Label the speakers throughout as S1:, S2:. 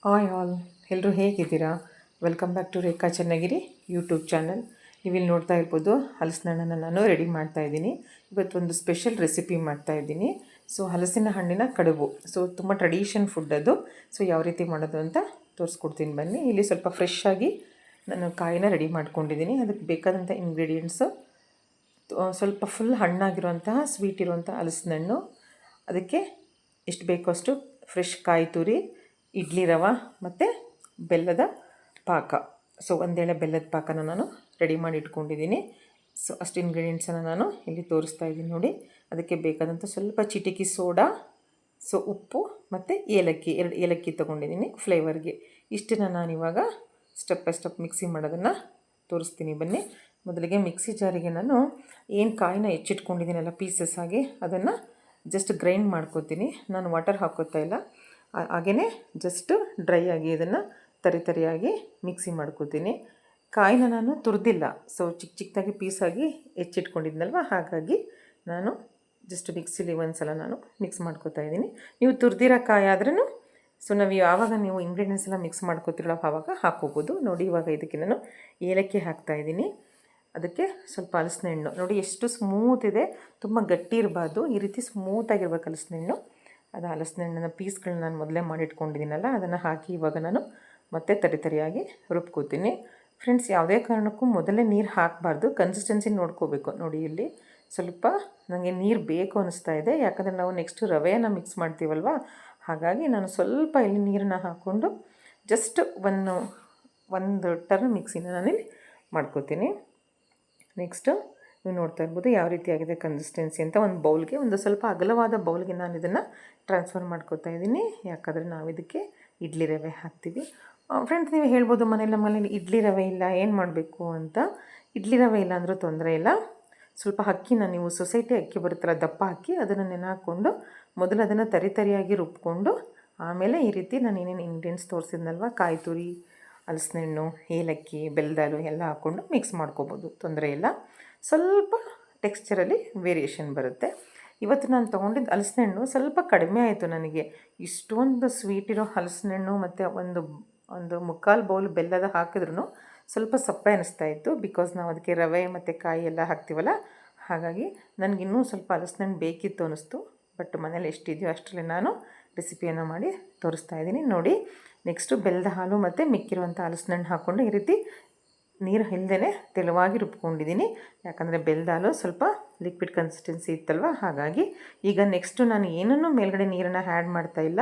S1: Hi all, ಎಲ್ಲರೂ ಹೇಗಿದ್ದೀರಾ? Welcome back to Rekha Channagiri YouTube channel. ನೀವಿಲ್ಲಿ ನೋಡ್ತಾ ಇರ್ಬೋದು, ಹಲಸಿನ ಹಣ್ಣನ್ನು ನಾನು ರೆಡಿ ಮಾಡ್ತಾಯಿದ್ದೀನಿ. ಇವತ್ತೊಂದು ಸ್ಪೆಷಲ್ ರೆಸಿಪಿ ಮಾಡ್ತಾಯಿದ್ದೀನಿ. ಸೊ ಹಲಸಿನ ಹಣ್ಣಿನ ಕಡುಬು. ಸೊ ತುಂಬ ಟ್ರೆಡಿಷನ್ ಫುಡ್ ಅದು. ಸೊ ಯಾವ ರೀತಿ ಮಾಡೋದು ಅಂತ ತೋರಿಸ್ಕೊಡ್ತೀನಿ ಬನ್ನಿ. ಇಲ್ಲಿ ಸ್ವಲ್ಪ ಫ್ರೆಶ್ ಆಗಿ ನಾನು ಕಾಯಿನ ರೆಡಿ ಮಾಡ್ಕೊಂಡಿದ್ದೀನಿ. ಅದಕ್ಕೆ ಬೇಕಾದಂಥ ಇಂಗ್ರೀಡಿಯೆಂಟ್ಸು ಸ್ವಲ್ಪ ಫುಲ್ ಹಣ್ಣಾಗಿರುವಂತಹ ಸ್ವೀಟ್ ಇರುವಂಥ ಹಲಸಿನ ಹಣ್ಣು, ಅದಕ್ಕೆ ಎಷ್ಟು ಬೇಕೋ ಅಷ್ಟು ಫ್ರೆಶ್ ಕಾಯಿ ತುರಿ, ಇಡ್ಲಿ ರವೆ ಮತ್ತು ಬೆಲ್ಲದ ಪಾಕ. ಸೊ ಒಂದೇಳೆ ಬೆಲ್ಲದ ಪಾಕನ ನಾನು ರೆಡಿ ಮಾಡಿ ಇಟ್ಕೊಂಡಿದ್ದೀನಿ. ಸೊ ಅಷ್ಟು ಇಂಗ್ರೀಡಿಯೆಂಟ್ಸನ್ನು ನಾನು ಇಲ್ಲಿ ತೋರಿಸ್ತಾ ಇದ್ದೀನಿ ನೋಡಿ. ಅದಕ್ಕೆ ಬೇಕಾದಂಥ ಸ್ವಲ್ಪ ಚಿಟಿಕೆ ಸೋಡಾ, ಸೊ ಉಪ್ಪು ಮತ್ತು ಏಲಕ್ಕಿ, 2 ಏಲಕ್ಕಿ ತೊಗೊಂಡಿದ್ದೀನಿ ಫ್ಲೇವರ್ಗೆ. ಇಷ್ಟನ್ನು ನಾನಿವಾಗ ಸ್ಟೆಪ್ ಬೈ ಸ್ಟೆಪ್ ಮಿಕ್ಸಿ ಮಾಡೋದನ್ನು ತೋರಿಸ್ತೀನಿ ಬನ್ನಿ. ಮೊದಲಿಗೆ ಮಿಕ್ಸಿ ಜಾರಿಗೆ ನಾನು ಏನು ಕಾಯಿನ ಹೆಚ್ಚಿಟ್ಕೊಂಡಿದ್ದೀನಲ್ಲ ಪೀಸಸ್ ಆಗಿ, ಅದನ್ನು ಜಸ್ಟ್ ಗ್ರೈಂಡ್ ಮಾಡ್ಕೋತೀನಿ. ನಾನು ವಾಟರ್ ಹಾಕೋತಾ ಇಲ್ಲ, ಹಾಗೆಯೇ ಜಸ್ಟ್ ಡ್ರೈ ಆಗಿ ಇದನ್ನು ತರಿಯಾಗಿ ಮಿಕ್ಸಿ ಮಾಡ್ಕೋತೀನಿ. ಕಾಯಿನ ನಾನು ತುರಿದಿಲ್ಲ, ಸೊ ಚಿಕ್ಕದಾಗಿ ಪೀಸಾಗಿ ಹೆಚ್ಚಿಟ್ಕೊಂಡಿದ್ನಲ್ವ, ಹಾಗಾಗಿ ನಾನು ಜಸ್ಟ್ ಮಿಕ್ಸಿಲಿ ಒಂದು ಸಲ ನಾನು ಮಿಕ್ಸ್ ಮಾಡ್ಕೋತಾ ಇದ್ದೀನಿ. ನೀವು ತುರಿದಿರೋ ಕಾಯಿ ಆದ್ರೂ ಸೊ ನಾವು ಯಾವಾಗ ನೀವು ಇಂಗ್ರೀಡಿಯೆಂಟ್ಸ್ ಎಲ್ಲ ಮಿಕ್ಸ್ ಮಾಡ್ಕೋತಿರಲ್ಲ ಆವಾಗ ಹಾಕ್ಕೋಬೋದು ನೋಡಿ. ಇವಾಗ ಇದಕ್ಕೆ ನಾನು ಏಲಕ್ಕಿ ಹಾಕ್ತಾಯಿದ್ದೀನಿ. ಅದಕ್ಕೆ ಸ್ವಲ್ಪ ಹಲಸಿನ ಹಣ್ಣು ನೋಡಿ ಎಷ್ಟು ಸ್ಮೂತ್ ಇದೆ, ತುಂಬ ಗಟ್ಟಿ ಇರಬಾರ್ದು, ಈ ರೀತಿ ಸ್ಮೂತಾಗಿರ್ಬೇಕು ಹಲಸಿನ ಹಣ್ಣು. ಅದು ಹಲಸಿನ ಹಣ್ಣಿನ ಪೀಸ್ಗಳನ್ನ ನಾನು ಮೊದಲೇ ಮಾಡಿಟ್ಕೊಂಡಿದ್ದೀನಲ್ಲ, ಅದನ್ನು ಹಾಕಿ ಇವಾಗ ನಾನು ಮತ್ತೆ ತರಿಯಾಗಿ ರುಬ್ಕೋತೀನಿ. ಫ್ರೆಂಡ್ಸ್, ಯಾವುದೇ ಕಾರಣಕ್ಕೂ ಮೊದಲೇ ನೀರು ಹಾಕಬಾರ್ದು, ಕನ್ಸಿಸ್ಟೆನ್ಸಿ ನೋಡ್ಕೋಬೇಕು ನೋಡಿ. ಇಲ್ಲಿ ಸ್ವಲ್ಪ ನನಗೆ ನೀರು ಬೇಕು ಅನ್ನಿಸ್ತಾ ಇದೆ, ಯಾಕಂದರೆ ನಾವು ನೆಕ್ಸ್ಟು ರವೆಯನ್ನು ಮಿಕ್ಸ್ ಮಾಡ್ತೀವಲ್ವ, ಹಾಗಾಗಿ ನಾನು ಸ್ವಲ್ಪ ಇಲ್ಲಿ ನೀರನ್ನು ಹಾಕ್ಕೊಂಡು ಜಸ್ಟ್ ಒಂದು ಟರ್ನ್ ಮಿಕ್ಸಿನ ನಾನಿಲ್ಲಿ ಮಾಡ್ಕೋತೀನಿ. ನೆಕ್ಸ್ಟು ನೀವು ನೋಡ್ತಾ ಇರ್ಬೋದು ಯಾವ ರೀತಿಯಾಗಿದೆ ಕನ್ಸಿಸ್ಟೆನ್ಸಿ ಅಂತ. ಒಂದು ಬೌಲ್ಗೆ, ಒಂದು ಸ್ವಲ್ಪ ಅಗಲವಾದ ಬೌಲ್ಗೆ ನಾನು ಇದನ್ನು ಟ್ರಾನ್ಸ್ಫರ್ ಮಾಡ್ಕೋತಾ ಇದ್ದೀನಿ, ಯಾಕಂದರೆ ನಾವು ಇದಕ್ಕೆ ಇಡ್ಲಿ ರವೆ ಹಾಕ್ತೀವಿ. ಫ್ರೆಂಡ್ಸ್, ನೀವು ಹೇಳ್ಬೋದು ನಮ್ಮನೇಲಿ ಇಡ್ಲಿ ರವೆ ಇಲ್ಲ, ಏನು ಮಾಡಬೇಕು ಅಂತ. ಇಡ್ಲಿ ರವೆ ಇಲ್ಲ ಅಂದರೂ ತೊಂದರೆ ಇಲ್ಲ. ಸ್ವಲ್ಪ ಅಕ್ಕಿನ ನೀವು ಸೊಸೈಟಿ ಅಕ್ಕಿ ಬರುತ್ತಲ್ಲ, ದಪ್ಪ ಅಕ್ಕಿ, ಅದನ್ನು ನೆನೆ ಹಾಕ್ಕೊಂಡು ಮೊದಲು ಅದನ್ನು ತರಿಯಾಗಿ ರುಬ್ಕೊಂಡು ಆಮೇಲೆ ಈ ರೀತಿ ನಾನು ಏನೇನು ಇಂಗ್ರೀಡಿಯೆಂಟ್ಸ್ ತೋರಿಸಿದ್ನಲ್ವ, ಕಾಯಿ ತುರಿ, ಹಲಸಿನ ಹಣ್ಣು, ಏಲಕ್ಕಿ, ಬೆಲ್ಲದಾಲು ಎಲ್ಲ ಹಾಕ್ಕೊಂಡು ಮಿಕ್ಸ್ ಮಾಡ್ಕೋಬೋದು, ತೊಂದರೆ ಇಲ್ಲ. ಸ್ವಲ್ಪ ಟೆಕ್ಸ್ಚರಲ್ಲಿ ವೇರಿಯೇಷನ್ ಬರುತ್ತೆ. ಇವತ್ತು ನಾನು ತೊಗೊಂಡಿದ್ದು ಹಲಸಿನ ಹಣ್ಣು ಸ್ವಲ್ಪ ಕಡಿಮೆ ಆಯಿತು ನನಗೆ. ಇಷ್ಟೊಂದು ಸ್ವೀಟ್ ಇರೋ ಹಲಸಿನ ಹಣ್ಣು ಮತ್ತು ಒಂದು ಮುಕ್ಕಾಲು ಬೌಲ್ ಬೆಲ್ಲದ ಹಾಕಿದ್ರೂ ಸ್ವಲ್ಪ ಸಪ್ಪೆ ಅನ್ನಿಸ್ತಾ ಇತ್ತು, ಬಿಕಾಸ್ ನಾವು ಅದಕ್ಕೆ ರವೆ ಮತ್ತು ಕಾಯಿ ಎಲ್ಲ ಹಾಕ್ತೀವಲ್ಲ, ಹಾಗಾಗಿ ನನಗಿನ್ನೂ ಸ್ವಲ್ಪ ಹಲಸಿನ ಹಣ್ಣು ಬೇಕಿತ್ತು ಅನ್ನಿಸ್ತು. ಬಟ್ ಮನೇಲಿ ಎಷ್ಟಿದೆಯೋ ಅಷ್ಟರಲ್ಲಿ ನಾನು ರೆಸಿಪಿಯನ್ನು ಮಾಡಿ ತೋರಿಸ್ತಾ ಇದ್ದೀನಿ ನೋಡಿ. ನೆಕ್ಸ್ಟು ಬೆಲ್ಲದ ಹಾಲು ಮತ್ತು ಮಿಕ್ಕಿರುವಂಥ ಹಲಸಿನ ಹಣ್ಣು ಹಾಕ್ಕೊಂಡು ಈ ರೀತಿ ನೀರು ಇಲ್ಲದೇ ತೆಳುವಾಗಿ ರುಬ್ಕೊಂಡಿದ್ದೀನಿ, ಯಾಕಂದರೆ ಬೆಲ್ಲದ ಹಾಲು ಸ್ವಲ್ಪ ಲಿಕ್ವಿಡ್ ಕನ್ಸಿಸ್ಟೆನ್ಸಿ ಇತ್ತಲ್ವ, ಹಾಗಾಗಿ. ಈಗ ನೆಕ್ಸ್ಟು ನಾನು ಏನನ್ನೂ ಮೇಲ್ಗಡೆ ನೀರನ್ನು ಆ್ಯಡ್ ಮಾಡ್ತಾಯಿಲ್ಲ,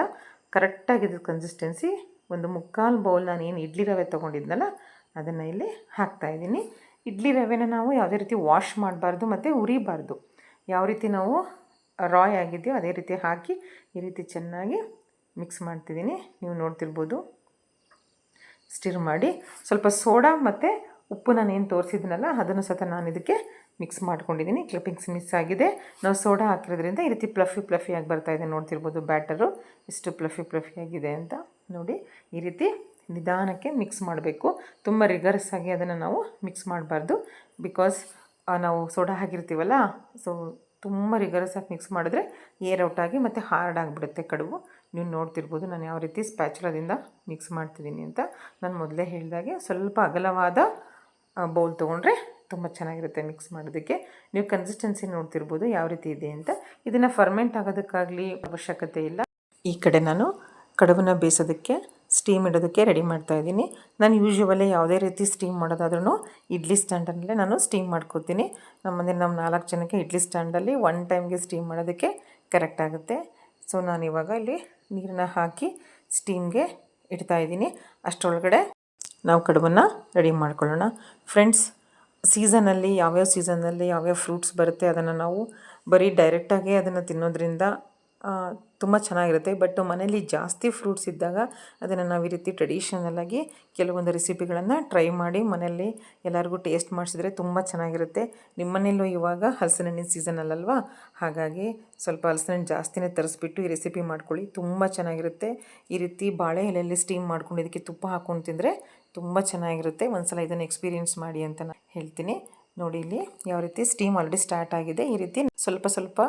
S1: ಕರೆಕ್ಟಾಗಿದೆ ಕನ್ಸಿಸ್ಟೆನ್ಸಿ. ಒಂದು ಮುಕ್ಕಾಲು ಬೌಲ್ ನಾನು ಏನು ಇಡ್ಲಿ ರವೆ ತೊಗೊಂಡಿದ್ನಲ್ಲ, ಅದನ್ನು ಇಲ್ಲಿ ಹಾಕ್ತಾಯಿದ್ದೀನಿ. ಇಡ್ಲಿ ರವೆನ ನಾವು ಯಾವುದೇ ರೀತಿ ವಾಶ್ ಮಾಡಬಾರ್ದು ಮತ್ತು ಉರಿಬಾರ್ದು. ಯಾವ ರೀತಿ ನಾವು ರಾಯ್ ಆಗಿದೆಯೋ ಅದೇ ರೀತಿ ಹಾಕಿ ಈ ರೀತಿ ಚೆನ್ನಾಗಿ ಮಿಕ್ಸ್ ಮಾಡ್ತಿದ್ದೀನಿ. ನೀವು ನೋಡ್ತಿರ್ಬೋದು, ಸ್ಟಿರ್ ಮಾಡಿ ಸ್ವಲ್ಪ ಸೋಡಾ ಮತ್ತು ಉಪ್ಪು ನಾನು ಏನು ತೋರಿಸಿದ್ನಲ್ಲ ಅದನ್ನು ಸಹ ನಾನು ಇದಕ್ಕೆ ಮಿಕ್ಸ್ ಮಾಡ್ಕೊಂಡಿದ್ದೀನಿ. ಕ್ಲಿಪ್ಪಿಂಗ್ಸ್ ಮಿಸ್ ಆಗಿದೆ, ನಾವು ಸೋಡಾ ಹಾಕಿರೋದ್ರಿಂದ ಈ ರೀತಿ ಪ್ಲಫಿ ಆಗಿ ಬರ್ತಾಯಿದೆ. ನೋಡ್ತಿರ್ಬೋದು ಬ್ಯಾಟರು ಎಷ್ಟು ಪ್ಲಫಿ ಆಗಿದೆ ಅಂತ ನೋಡಿ. ಈ ರೀತಿ ನಿಧಾನಕ್ಕೆ ಮಿಕ್ಸ್ ಮಾಡಬೇಕು, ತುಂಬ ರಿಗರಸ್ ಆಗಿ ಅದನ್ನು ನಾವು ಮಿಕ್ಸ್ ಮಾಡಬಾರ್ದು, ಬಿಕಾಸ್ ನಾವು ಸೋಡಾ ಹಾಕಿರ್ತೀವಲ್ಲ. ಸೊ ತುಂಬ ರಿಗರಸ್ ಆಗಿ ಮಿಕ್ಸ್ ಮಾಡಿದ್ರೆ ಏರ್ ಔಟ್ ಆಗಿ ಮತ್ತು ಹಾರ್ಡ್ ಆಗಿಬಿಡುತ್ತೆ ಕಡುಬು. ನೀವು ನೋಡ್ತಿರ್ಬೋದು ನಾನು ಯಾವ ರೀತಿ ಸ್ಪ್ಯಾಚುಲಾದಿಂದ ಮಿಕ್ಸ್ ಮಾಡ್ತಿದ್ದೀನಿ ಅಂತ. ನಾನು ಮೊದಲೇ ಹೇಳಿದಾಗೆ ಸ್ವಲ್ಪ ಅಗಲವಾದ ಬೌಲ್ ತೊಗೊಂಡ್ರೆ ತುಂಬ ಚೆನ್ನಾಗಿರುತ್ತೆ ಮಿಕ್ಸ್ ಮಾಡೋದಕ್ಕೆ. ನೀವು ಕನ್ಸಿಸ್ಟೆನ್ಸಿ ನೋಡ್ತಿರ್ಬೋದು ಯಾವ ರೀತಿ ಇದೆ ಅಂತ. ಇದನ್ನು ಫರ್ಮೆಂಟ್ ಆಗೋದಕ್ಕಾಗಲಿ ಅವಶ್ಯಕತೆ ಇಲ್ಲ. ಈ ಕಡೆ ನಾನು ಕಡುಬನ್ನು ಬೇಯಿಸೋದಕ್ಕೆ, ಸ್ಟೀಮ್ ಇಡೋದಕ್ಕೆ ರೆಡಿ ಮಾಡ್ತಾಯಿದ್ದೀನಿ. ನಾನು ಯೂಶ್ವಲಿ ಯಾವುದೇ ರೀತಿ ಸ್ಟೀಮ್ ಮಾಡೋದಾದ್ರೂ ಇಡ್ಲಿ ಸ್ಟ್ಯಾಂಡಲ್ಲೇ ನಾನು ಸ್ಟೀಮ್ ಮಾಡ್ಕೋತೀನಿ. ನಮ್ಮ 4 ಜನಕ್ಕೆ ಇಡ್ಲಿ ಸ್ಟ್ಯಾಂಡಲ್ಲಿ 1 ಟೈಮ್ಗೆ ಸ್ಟೀಮ್ ಮಾಡೋದಕ್ಕೆ ಕರೆಕ್ಟ್ ಆಗುತ್ತೆ. ಸೊ ನಾನಿವಾಗ ಇಲ್ಲಿ ನೀರನ್ನ ಹಾಕಿ ಸ್ಟೀಮ್ಗೆ ಇಡ್ತಾಯಿದ್ದೀನಿ. ಅಷ್ಟರೊಳಗಡೆ ನಾವು ಕಡುಬನ್ನು ರೆಡಿ ಮಾಡ್ಕೊಳ್ಳೋಣ. ಫ್ರೆಂಡ್ಸ್, ಸೀಸನಲ್ಲಿ ಯಾವ್ಯಾವ ಫ್ರೂಟ್ಸ್ ಬರುತ್ತೆ ಅದನ್ನು ನಾವು ಬರೀ ಡೈರೆಕ್ಟಾಗಿ ಅದನ್ನು ತಿನ್ನೋದ್ರಿಂದ ತುಂಬ ಚೆನ್ನಾಗಿರುತ್ತೆ. ಬಟ್ ಮನೇಲಿ ಜಾಸ್ತಿ ಫ್ರೂಟ್ಸ್ ಇದ್ದಾಗ ಅದನ್ನು ನಾವು ಈ ರೀತಿ ಟ್ರೆಡಿಷನಲ್ಲಾಗಿ ಕೆಲವೊಂದು ರೆಸಿಪಿಗಳನ್ನು ಟ್ರೈ ಮಾಡಿ ಮನೆಯಲ್ಲಿ ಎಲ್ಲರಿಗೂ ಟೇಸ್ಟ್ ಮಾಡಿಸಿದ್ರೆ ತುಂಬ ಚೆನ್ನಾಗಿರುತ್ತೆ. ನಿಮ್ಮ ಮನೆಯಲ್ಲೂ ಇವಾಗ ಹಲಸಿನ ಹಣ್ಣಿನ ಸೀಸನಲ್ಲಲ್ವಾ, ಹಾಗಾಗಿ ಸ್ವಲ್ಪ ಹಲಸಿನ ಹಣ್ಣು ಜಾಸ್ತಿನೇ ತರಿಸ್ಬಿಟ್ಟು ಈ ರೆಸಿಪಿ ಮಾಡ್ಕೊಳ್ಳಿ, ತುಂಬ ಚೆನ್ನಾಗಿರುತ್ತೆ. ಈ ರೀತಿ ಬಾಳೆ ಎಲೆಯಲ್ಲಿ ಸ್ಟೀಮ್ ಮಾಡ್ಕೊಂಡು ಇದಕ್ಕೆ ತುಪ್ಪ ಹಾಕ್ಕೊಂಡು ತಿಂದರೆ ತುಂಬ ಚೆನ್ನಾಗಿರುತ್ತೆ. ಒಂದ್ಸಲ ಇದನ್ನು ಎಕ್ಸ್ಪೀರಿಯೆನ್ಸ್ ಮಾಡಿ ಅಂತ ನಾನು ಹೇಳ್ತೀನಿ. ನೋಡಿ ಇಲ್ಲಿ ಯಾವ ರೀತಿ ಸ್ಟೀಮ್ ಆಲ್ರೆಡಿ ಸ್ಟಾರ್ಟ್ ಆಗಿದೆ. ಈ ರೀತಿ ಸ್ವಲ್ಪ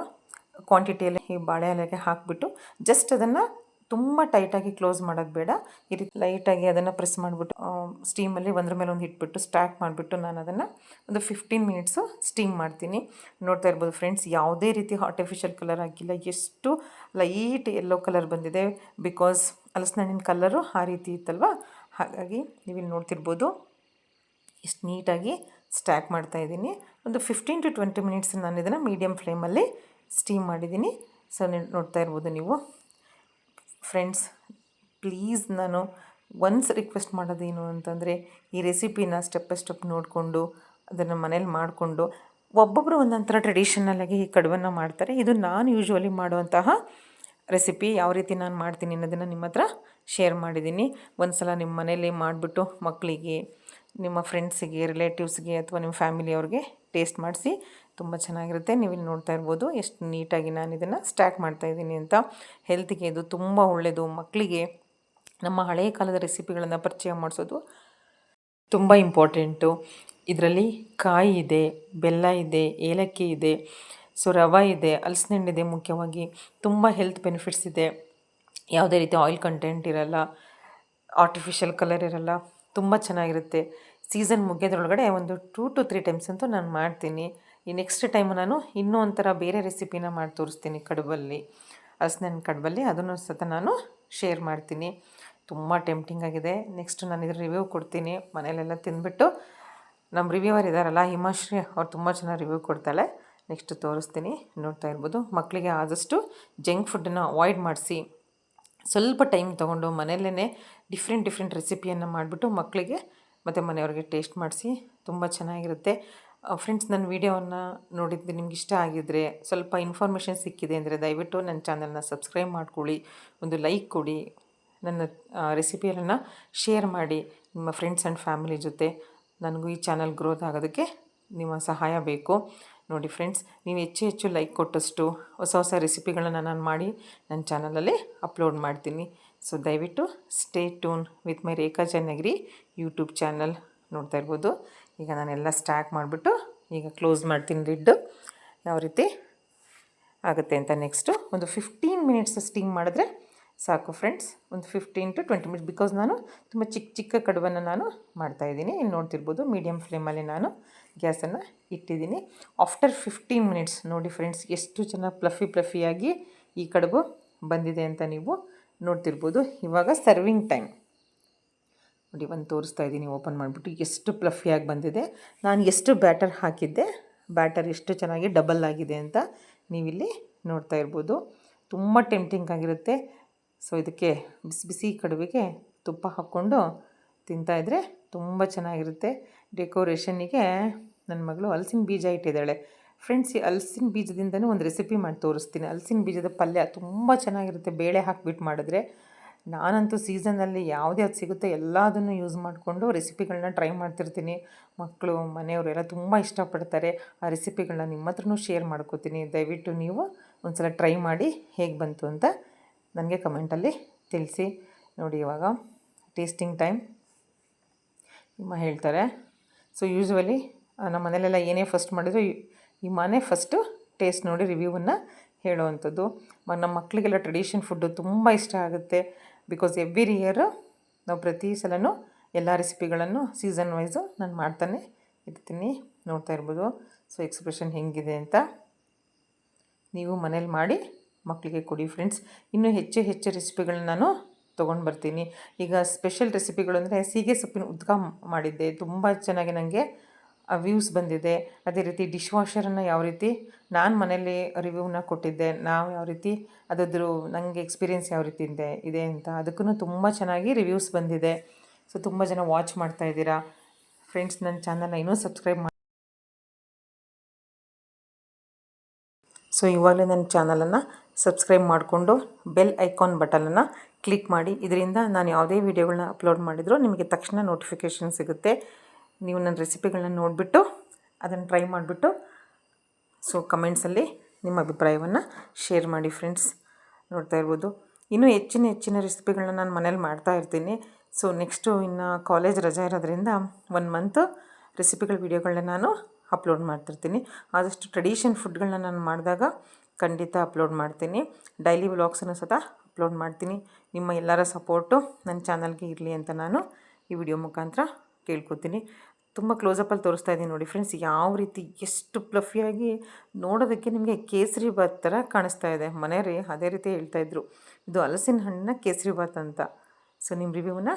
S1: ಕ್ವಾಂಟಿಟಿಯಲ್ಲಿ ಈ ಬಾಳೆ ಎಲೆಗೆ ಹಾಕಿಬಿಟ್ಟು ಜಸ್ಟ್ ಅದನ್ನು ತುಂಬ ಟೈಟಾಗಿ ಕ್ಲೋಸ್ ಮಾಡೋದು ಬೇಡ. ಈ ರೀತಿ ಲೈಟಾಗಿ ಅದನ್ನು ಪ್ರೆಸ್ ಮಾಡಿಬಿಟ್ಟು ಸ್ಟೀಮಲ್ಲಿ ಒಂದ್ರ ಮೇಲೆ ಒಂದು ಇಟ್ಬಿಟ್ಟು ಸ್ಟಾಕ್ ಮಾಡಿಬಿಟ್ಟು ನಾನು ಅದನ್ನು ಒಂದು 15 ಮಿನಿಟ್ಸು ಸ್ಟೀಮ್ ಮಾಡ್ತೀನಿ. ನೋಡ್ತಾ ಇರ್ಬೋದು ಫ್ರೆಂಡ್ಸ್, ಯಾವುದೇ ರೀತಿ ಆರ್ಟಿಫಿಷಿಯಲ್ ಕಲರ್ ಹಾಕಿಲ್ಲ. ಎಷ್ಟು ಲೈಟ್ ಯೆಲ್ಲೋ ಕಲರ್ ಬಂದಿದೆ, ಬಿಕಾಸ್ ಹಲಸಿನಹಣ್ಣಿನ ಕಲರು ಆ ರೀತಿ ಇತ್ತಲ್ವ. ಹಾಗಾಗಿ ನೀವಿಲ್ಲಿ ನೋಡ್ತಿರ್ಬೋದು ಎಷ್ಟು ನೀಟಾಗಿ ಸ್ಟ್ಯಾಕ್ ಮಾಡ್ತಾಯಿದ್ದೀನಿ. ಒಂದು 15 to 20 ಮಿನಿಟ್ಸ್ ನಾನು ಇದನ್ನು ಮೀಡಿಯಮ್ ಫ್ಲೇಮಲ್ಲಿ ಸ್ಟೀಮ್ ಮಾಡಿದ್ದೀನಿ. ಸೊ ನೋಡ್ತಾ ಇರ್ಬೋದು ನೀವು ಫ್ರೆಂಡ್ಸ್. ಪ್ಲೀಸ್ ನಾನು ಒನ್ಸ್ ರಿಕ್ವೆಸ್ಟ್ ಮಾಡೋದೇನು ಅಂತಂದರೆ, ಈ ರೆಸಿಪಿನ ಸ್ಟೆಪ್ ಬೈ ಸ್ಟೆಪ್ ನೋಡಿಕೊಂಡು ಅದನ್ನು ಮನೇಲಿ ಮಾಡಿಕೊಂಡು, ಒಬ್ಬೊಬ್ಬರು ಒಂದೊಂಥರ ಟ್ರೆಡಿಷನಲ್ಲಾಗಿ ಈ ಕಡುಬನ್ನು ಮಾಡ್ತಾರೆ. ಇದು ನಾನು ಯೂಶ್ವಲಿ ಮಾಡುವಂತಹ ರೆಸಿಪಿ. ಯಾವ ರೀತಿ ನಾನು ಮಾಡ್ತೀನಿ ಅನ್ನೋದನ್ನು ನಿಮ್ಮ ಹತ್ರ ಶೇರ್ ಮಾಡಿದ್ದೀನಿ. ಒಂದು ಸಲ ನಿಮ್ಮ ಮನೇಲಿ ಮಾಡಿಬಿಟ್ಟು ಮಕ್ಕಳಿಗೆ, ನಿಮ್ಮ ಫ್ರೆಂಡ್ಸಿಗೆ, ರಿಲೇಟಿವ್ಸ್ಗೆ ಅಥವಾ ನಿಮ್ಮ ಫ್ಯಾಮಿಲಿಯವ್ರಿಗೆ ಟೇಸ್ಟ್ ಮಾಡಿಸಿ. ತುಂಬ ಚೆನ್ನಾಗಿರುತ್ತೆ. ನೀವಿಲ್ಲಿ ನೋಡ್ತಾ ಇರ್ಬೋದು ಎಷ್ಟು ನೀಟಾಗಿ ನಾನು ಇದನ್ನು ಸ್ಟ್ಯಾಕ್ ಮಾಡ್ತಾಯಿದ್ದೀನಿ ಅಂತ. ಹೆಲ್ತಿಗೆ ಇದು ತುಂಬ ಒಳ್ಳೆಯದು. ಮಕ್ಕಳಿಗೆ ನಮ್ಮ ಹಳೆಯ ಕಾಲದ ರೆಸಿಪಿಗಳನ್ನು ಪರಿಚಯ ಮಾಡಿಸೋದು ತುಂಬ ಇಂಪಾರ್ಟೆಂಟು. ಇದರಲ್ಲಿ ಕಾಯಿ ಇದೆ, ಬೆಲ್ಲ ಇದೆ, ಏಲಕ್ಕಿ ಇದೆ, ಸೊ ರವೆ ಇದೆ, ಹಲಸಿನಹಣ್ಣಿದೆ. ಮುಖ್ಯವಾಗಿ ತುಂಬ ಹೆಲ್ತ್ ಬೆನಿಫಿಟ್ಸ್ ಇದೆ. ಯಾವುದೇ ರೀತಿ ಆಯಿಲ್ ಕಂಟೆಂಟ್ ಇರಲ್ಲ, ಆರ್ಟಿಫಿಷಿಯಲ್ ಕಲರ್ ಇರಲ್ಲ. ತುಂಬ ಚೆನ್ನಾಗಿರುತ್ತೆ. ಸೀಸನ್ ಮುಗಿಯೋದ್ರೊಳಗಡೆ ಒಂದು 2 to 3 ಟೈಮ್ಸ್ ಅಂತೂ ನಾನು ಮಾಡ್ತೀನಿ. ಈ ನೆಕ್ಸ್ಟ್ ಟೈಮು ನಾನು ಇನ್ನೂ ಒಂಥರ ಬೇರೆ ರೆಸಿಪಿನ ಮಾಡಿ ತೋರಿಸ್ತೀನಿ ಕಡುಬಲ್ಲಿ, ಹಲಸಿನಹಣ್ಣು ಕಡುಬಲ್ಲಿ. ಅದನ್ನು ಸಹ ನಾನು ಶೇರ್ ಮಾಡ್ತೀನಿ. ತುಂಬ ಟೆಂಪ್ಟಿಂಗ್ ಆಗಿದೆ. ನೆಕ್ಸ್ಟ್ ನಾನು ಇದ್ರ ರಿವ್ಯೂ ಕೊಡ್ತೀನಿ. ಮನೇಲೆಲ್ಲ ತಿಂದ್ಬಿಟ್ಟು ನಮ್ಮ ರಿವ್ಯೂವರ್ ಇದ್ದಾರಲ್ಲ ಹಿಮಾಶ್ರೀ, ಅವ್ರು ತುಂಬ ಚೆನ್ನಾಗಿ ರಿವ್ಯೂ ಕೊಡ್ತಾಳೆ. ನೆಕ್ಸ್ಟ್ ತೋರಿಸ್ತೀನಿ. ನೋಡ್ತಾ ಇರ್ಬೋದು. ಮಕ್ಕಳಿಗೆ ಆದಷ್ಟು ಜಂಕ್ ಫುಡ್ಡನ್ನು ಅವಾಯ್ಡ್ ಮಾಡಿಸಿ, ಸ್ವಲ್ಪ ಟೈಮ್ ತೊಗೊಂಡು ಮನೆಯಲ್ಲೇ ಡಿಫ್ರೆಂಟ್ ರೆಸಿಪಿಯನ್ನು ಮಾಡಿಬಿಟ್ಟು ಮಕ್ಕಳಿಗೆ ಮತ್ತು ಮನೆಯವ್ರಿಗೆ ಟೇಸ್ಟ್ ಮಾಡಿಸಿ. ತುಂಬ ಚೆನ್ನಾಗಿರುತ್ತೆ. ಫ್ರೆಂಡ್ಸ್, ನನ್ನ ವೀಡಿಯೋವನ್ನು ನೋಡಿದ್ದು ನಿಮ್ಗೆ ಇಷ್ಟ ಆಗಿದ್ದರೆ, ಸ್ವಲ್ಪ ಇನ್ಫಾರ್ಮೇಷನ್ ಸಿಕ್ಕಿದೆ ಅಂದರೆ ದಯವಿಟ್ಟು ನನ್ನ ಚಾನಲ್ನ ಸಬ್ಸ್ಕ್ರೈಬ್ ಮಾಡ್ಕೊಳ್ಳಿ, ಒಂದು ಲೈಕ್ ಕೊಡಿ, ನನ್ನ ರೆಸಿಪಿಯನ್ನು ಶೇರ್ ಮಾಡಿ ನಿಮ್ಮ ಫ್ರೆಂಡ್ಸ್ ಆ್ಯಂಡ್ ಫ್ಯಾಮಿಲಿ ಜೊತೆ. ನನಗೂ ಈ ಚಾನಲ್ ಗ್ರೋತ್ ಆಗೋದಕ್ಕೆ ನಿಮ್ಮ ಸಹಾಯ ಬೇಕು. ನೋಡಿ ಫ್ರೆಂಡ್ಸ್, ನೀವು ಹೆಚ್ಚು ಲೈಕ್ ಕೊಟ್ಟಷ್ಟು ಹೊಸ ರೆಸಿಪಿಗಳನ್ನ ನಾನು ಮಾಡಿ ನನ್ನ ಚಾನಲಲ್ಲಿ ಅಪ್ಲೋಡ್ ಮಾಡ್ತೀನಿ. ಸೊ ದಯವಿಟ್ಟು stay tune with my Rekha Channagiri YouTube channel. ನೋಡ್ತಾ ಇರ್ಬೋದು. ಈಗ ನಾನೆಲ್ಲ ಸ್ಟಾರ್ಟ್ ಮಾಡಿಬಿಟ್ಟು ಈಗ ಕ್ಲೋಸ್ ಮಾಡ್ತೀನಿ ಲಿಡ್ಡು. ಯಾವ ರೀತಿ ಆಗುತ್ತೆ ಅಂತ ನೆಕ್ಸ್ಟು ಒಂದು 15 ಮಿನಿಟ್ಸ್ ಸ್ಟೀಮ್ ಮಾಡಿದ್ರೆ ಸಾಕು ಫ್ರೆಂಡ್ಸ್. ಒಂದು 15 to 20 ಮಿನಿಟ್ಸ್, ಬಿಕಾಸ್ ನಾನು ತುಂಬ ಚಿಕ್ಕ ಕಡುಬನ್ನು ನಾನು ಮಾಡ್ತಾಯಿದ್ದೀನಿ. ಇಲ್ಲಿ ನೋಡ್ತಿರ್ಬೋದು ಮೀಡಿಯಮ್ ಫ್ಲೇಮಲ್ಲಿ ನಾನು ಗ್ಯಾಸನ್ನು ಇಟ್ಟಿದ್ದೀನಿ. ಆಫ್ಟರ್ 15 ಮಿನಿಟ್ಸ್ ನೋಡಿ ಫ್ರೆಂಡ್ಸ್, ಎಷ್ಟು ಚೆನ್ನಾಗಿ ಫ್ಲಫಿಯಾಗಿ ಈ ಕಡುಬು ಬಂದಿದೆ ಅಂತ ನೀವು ನೋಡ್ತಿರ್ಬೋದು. ಇವಾಗ ಸರ್ವಿಂಗ್ ಟೈಮ್ ನೋಡಿ, ಒಂದು ತೋರಿಸ್ತಾ ಇದ್ದೀನಿ ಓಪನ್ ಮಾಡಿಬಿಟ್ಟು. ಎಷ್ಟು ಫ್ಲಫಿಯಾಗಿ ಬಂದಿದೆ. ನಾನು ಎಷ್ಟು ಬ್ಯಾಟರ್ ಹಾಕಿದ್ದೆ, ಬ್ಯಾಟರ್ ಎಷ್ಟು ಚೆನ್ನಾಗಿ ಡಬಲ್ ಆಗಿದೆ ಅಂತ ನೀವಿಲ್ಲಿ ನೋಡ್ತಾ ಇರ್ಬೋದು. ತುಂಬ ಟೆಂಪ್ಟಿಂಗ್ ಆಗಿರುತ್ತೆ. ಸೊ ಇದಕ್ಕೆ ಬಿಸಿ ಕಡುಬಿಗೆ ತುಪ್ಪ ಹಾಕ್ಕೊಂಡು ತಿಂತಾಯಿದ್ರೆ ತುಂಬ ಚೆನ್ನಾಗಿರುತ್ತೆ. ಡೆಕೋರೇಷನ್ನಿಗೆ ನನ್ನ ಮಗಳು ಹಲಸಿನ ಬೀಜ ಇಟ್ಟಿದ್ದಾಳೆ ಫ್ರೆಂಡ್ಸ್. ಈ ಹಲಸಿನ ಬೀಜದಿಂದನೂ ಒಂದು ರೆಸಿಪಿ ಮಾಡಿ ತೋರಿಸ್ತೀನಿ. ಹಲಸಿನ ಬೀಜದ ಪಲ್ಯ ತುಂಬ ಚೆನ್ನಾಗಿರುತ್ತೆ, ಬೇಳೆ ಹಾಕಿಬಿಟ್ಟು ಮಾಡಿದ್ರೆ. ನಾನಂತೂ ಸೀಸನಲ್ಲಿ ಯಾವುದೇ ಅದು ಸಿಗುತ್ತೆ ಎಲ್ಲದನ್ನು ಯೂಸ್ ಮಾಡಿಕೊಂಡು ರೆಸಿಪಿಗಳನ್ನ ಟ್ರೈ ಮಾಡ್ತಿರ್ತೀನಿ. ಮಕ್ಕಳು, ಮನೆಯವರೆಲ್ಲ ತುಂಬ ಇಷ್ಟಪಡ್ತಾರೆ. ಆ ರೆಸಿಪಿಗಳನ್ನ ನಿಮ್ಮ ಹತ್ರನೂ ಶೇರ್ ಮಾಡ್ಕೋತೀನಿ. ದಯವಿಟ್ಟು ನೀವು ಒಂದು ಸಲ ಟ್ರೈ ಮಾಡಿ ಹೇಗೆ ಬಂತು ಅಂತ ನನಗೆ ಕಮೆಂಟಲ್ಲಿ ತಿಳಿಸಿ. ನೋಡಿ ಇವಾಗ ಟೇಸ್ಟಿಂಗ್ ಟೈಮ್ ನಿಮ್ಮ ಹೇಳ್ತಾರೆ. ಸೊ ಯೂಶ್ವಲಿ ನಮ್ಮ ಮನೇಲೆಲ್ಲ ಏನೇ ಫಸ್ಟ್ ಮಾಡಿದ್ರು ಈ ಮನೆ ಫಸ್ಟು ಟೇಸ್ಟ್ ನೋಡಿ ರಿವ್ಯೂವನ್ನು ಹೇಳೋವಂಥದ್ದು. ನಮ್ಮ ಮಕ್ಕಳಿಗೆಲ್ಲ ಟ್ರೆಡಿಷನ್ ಫುಡ್ಡು ತುಂಬ ಇಷ್ಟ ಆಗುತ್ತೆ. ಬಿಕಾಸ್ ಎವ್ರಿ ಇಯರು ನಾವು ಪ್ರತಿ ಸಲನೂ ಎಲ್ಲ ರೆಸಿಪಿಗಳನ್ನು ಸೀಸನ್ ವೈಸು ನಾನು ಮಾಡ್ತಾನೆ ಇರ್ತೀನಿ. ನೋಡ್ತಾ ಇರ್ಬೋದು. ಸೊ ಎಕ್ಸ್ಪ್ರೆಷನ್ ಹೆಂಗಿದೆ ಅಂತ ನೀವು ಮನೇಲಿ ಮಾಡಿ ಮಕ್ಕಳಿಗೆ ಕೊಡಿ ಫ್ರೆಂಡ್ಸ್. ಇನ್ನೂ ಹೆಚ್ಚು ರೆಸಿಪಿಗಳನ್ನ ನಾನು ತೊಗೊಂಡು ಬರ್ತೀನಿ. ಈಗ ಸ್ಪೆಷಲ್ ರೆಸಿಪಿಗಳು ಅಂದರೆ ಸೀಗೆ ಸೊಪ್ಪಿನ ಉದ್ಕ ಮಾಡಿದ್ದೆ, ತುಂಬ ಚೆನ್ನಾಗಿ ನನಗೆ ವ್ಯೂಸ್ ಬಂದಿದೆ. ಅದೇ ರೀತಿ ಡಿಶ್ ವಾಷರನ್ನು ಯಾವ ರೀತಿ ನಾನು ಮನೇಲಿ ರಿವ್ಯೂನ ಕೊಟ್ಟಿದ್ದೆ, ನಾವು ಯಾವ ರೀತಿ ಅದಾದ್ರು ನನಗೆ ಎಕ್ಸ್ಪೀರಿಯೆನ್ಸ್ ಯಾವ ರೀತಿ ಇದೆ ಅಂತ, ಅದಕ್ಕೂ ತುಂಬ ಚೆನ್ನಾಗಿ ರಿವ್ಯೂಸ್ ಬಂದಿದೆ. ಸೊ ತುಂಬ ಜನ ವಾಚ್ ಮಾಡ್ತಾಯಿದ್ದೀರಾ ಫ್ರೆಂಡ್ಸ್. ನನ್ನ ಚಾನಲ್ನ ಇನ್ನೂ ಸಬ್ಸ್ಕ್ರೈಬ್ ಮಾಡಿ. ಸೊ ಇವಾಗಲೇ ನನ್ನ ಚಾನಲನ್ನು ಸಬ್ಸ್ಕ್ರೈಬ್ ಮಾಡಿಕೊಂಡು ಬೆಲ್ ಐಕಾನ್ ಬಟನನ್ನು ಕ್ಲಿಕ್ ಮಾಡಿ. ಇದರಿಂದ ನಾನು ಯಾವುದೇ ವೀಡಿಯೋಗಳನ್ನ ಅಪ್ಲೋಡ್ ಮಾಡಿದರೂ ನಿಮಗೆ ತಕ್ಷಣ ನೋಟಿಫಿಕೇಷನ್ ಸಿಗುತ್ತೆ. ನೀವು ನನ್ನ ರೆಸಿಪಿಗಳನ್ನ ನೋಡಿಬಿಟ್ಟು ಅದನ್ನು ಟ್ರೈ ಮಾಡಿಬಿಟ್ಟು ಸೊ ಕಮೆಂಟ್ಸಲ್ಲಿ ನಿಮ್ಮ ಅಭಿಪ್ರಾಯವನ್ನು ಶೇರ್ ಮಾಡಿ ಫ್ರೆಂಡ್ಸ್. ನೋಡ್ತಾ ಇರ್ಬೋದು. ಇನ್ನೂ ಹೆಚ್ಚಿನ ರೆಸಿಪಿಗಳನ್ನ ನಾನು ಮನೇಲಿ ಮಾಡ್ತಾಯಿರ್ತೀನಿ. ಸೊ ನೆಕ್ಸ್ಟು ಇನ್ನು ಕಾಲೇಜ್ ರಜೆ ಇರೋದ್ರಿಂದ 1 ಮಂತ್ ರೆಸಿಪಿಗಳ ವೀಡಿಯೋಗಳನ್ನ ನಾನು ಅಪ್ಲೋಡ್ ಮಾಡ್ತಿರ್ತೀನಿ. ಆದಷ್ಟು ಟ್ರೆಡಿಷನ್ ಫುಡ್ಗಳನ್ನ ನಾನು ಮಾಡಿದಾಗ ಖಂಡಿತ ಅಪ್ಲೋಡ್ ಮಾಡ್ತೀನಿ. ಡೈಲಿ ವ್ಲಾಗ್ಸನ್ನು ಸಹ ಅಪ್ಲೋಡ್ ಮಾಡ್ತೀನಿ. ನಿಮ್ಮ ಎಲ್ಲರ ಸಪೋರ್ಟು ನನ್ನ ಚಾನಲ್ಗೆ ಇರಲಿ ಅಂತ ನಾನು ಈ ವಿಡಿಯೋ ಮುಖಾಂತರ ಕೇಳ್ಕೊತೀನಿ. ತುಂಬ ಕ್ಲೋಸಪ್ಪಲ್ಲಿ ತೋರಿಸ್ತಾ ಇದ್ದೀನಿ ನೋಡಿ ಫ್ರೆಂಡ್ಸ್, ಯಾವ ರೀತಿ ಎಷ್ಟು ಪ್ಲಫಿಯಾಗಿ ನೋಡೋದಕ್ಕೆ ನಿಮಗೆ ಕೇಸರಿ ಬಾತ್ ಥರ ಕಾಣಿಸ್ತಾ ಇದೆ. ಮನೆಯವ್ರಿ ಅದೇ ರೀತಿ ಹೇಳ್ತಾಯಿದ್ರು, ಇದು ಹಲಸಿನ ಹಣ್ಣಿನ ಕೇಸರಿ ಬಾತ್ ಅಂತ. ಸೊ ನಿಮ್ಮ ರಿವ್ಯೂನ